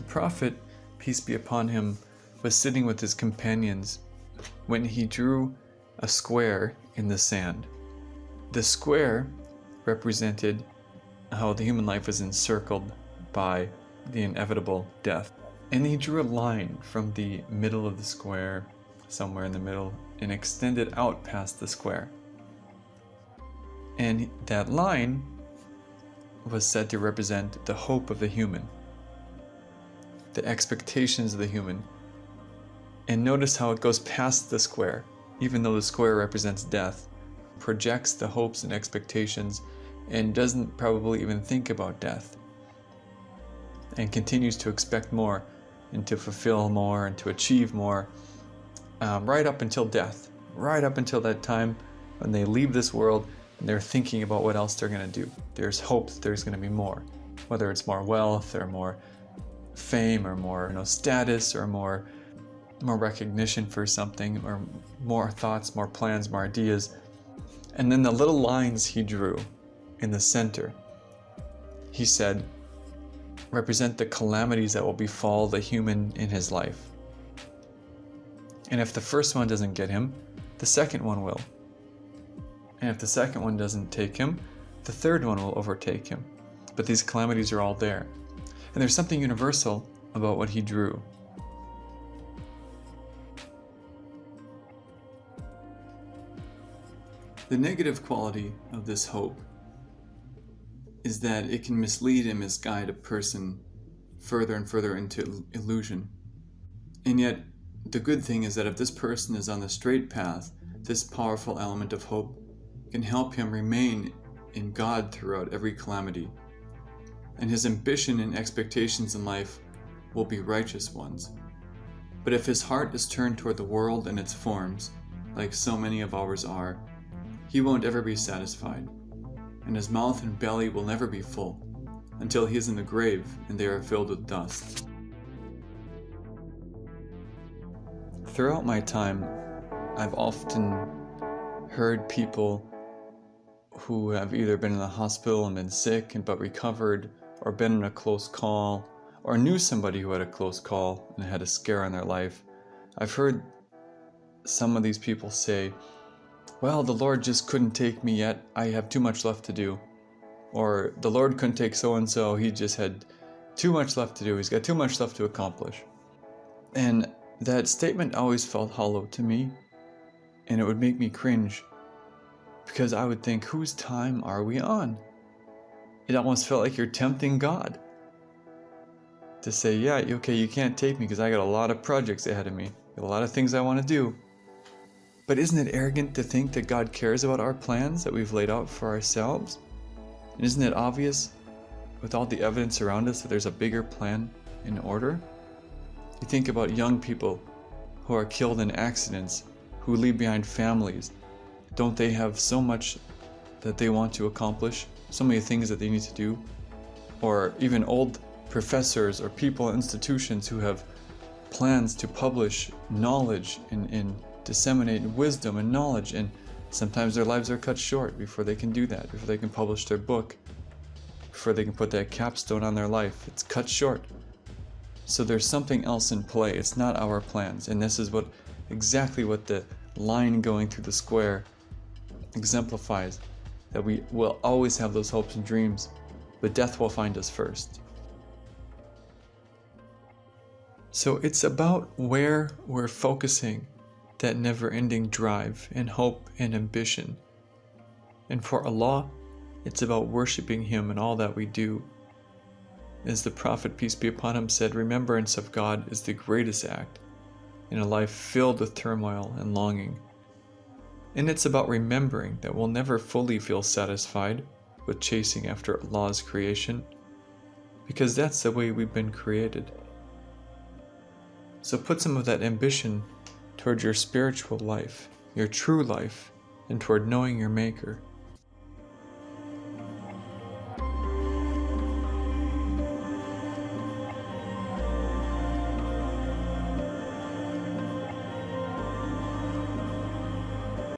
Prophet, peace be upon him, was sitting with his companions when he drew a square in the sand. The square represented how the human life is encircled by the inevitable death. And he drew a line from the middle of the square, somewhere in the middle, and extended out past the square. And that line was said to represent the hope of the human, the expectations of the human. And notice how it goes past the square, even though the square represents death, projects the hopes and expectations, and doesn't probably even think about death, and continues to expect more, and to fulfill more, and to achieve more, right up until death, right up until that time when they leave this world and they're thinking about what else they're going to do. There's hope that there's going to be more, whether it's more wealth or more fame or more status or more recognition for something, or more thoughts, more plans, more ideas. And then the little lines he drew in the center, he said, represent the calamities that will befall the human in his life. And if the first one doesn't get him, the second one will. And if the second one doesn't take him, the third one will overtake him. But these calamities are all there. And there's something universal about what he drew. The negative quality of this hope is that it can mislead and misguide a person further and further into illusion. And yet, the good thing is that if this person is on the straight path, this powerful element of hope can help him remain in God throughout every calamity. And his ambition and expectations in life will be righteous ones. But if his heart is turned toward the world and its forms, like so many of ours are, he won't ever be satisfied, and his mouth and belly will never be full, until he is in the grave and they are filled with dust. Throughout my time, I've often heard people who have either been in the hospital and been sick but recovered, or been in a close call, or knew somebody who had a close call and had a scare on their life. I've heard some of these people say, well, the Lord just couldn't take me yet, I have too much left to do. Or the Lord couldn't take so-and-so, he just had too much left to do, he's got too much left to accomplish. And that statement always felt hollow to me, and it would make me cringe, because I would think, whose time are we on? It almost felt like you're tempting God to say, yeah, okay, you can't take me because I got a lot of projects ahead of me, got a lot of things I want to do. But isn't it arrogant to think that God cares about our plans that we've laid out for ourselves? And isn't it obvious, with all the evidence around us, that there's a bigger plan in order? You think about young people who are killed in accidents, who leave behind families. Don't they have so much that they want to accomplish? So many things that they need to do? Or even old professors or people in institutions who have plans to publish knowledge and disseminate wisdom and knowledge, and sometimes their lives are cut short before they can do that, before they can publish their book, before they can put that capstone on their life. It's cut short. So there's something else in play. It's not our plans. And this is exactly what the line going through the square exemplifies, that we will always have those hopes and dreams, but death will find us first. So it's about where we're focusing that never-ending drive and hope and ambition. And for Allah, it's about worshiping Him in all that we do. As the Prophet, peace be upon him, said, remembrance of God is the greatest act in a life filled with turmoil and longing. And it's about remembering that we'll never fully feel satisfied with chasing after Allah's creation, because that's the way we've been created. So put some of that ambition toward your spiritual life, your true life, and toward knowing your Maker.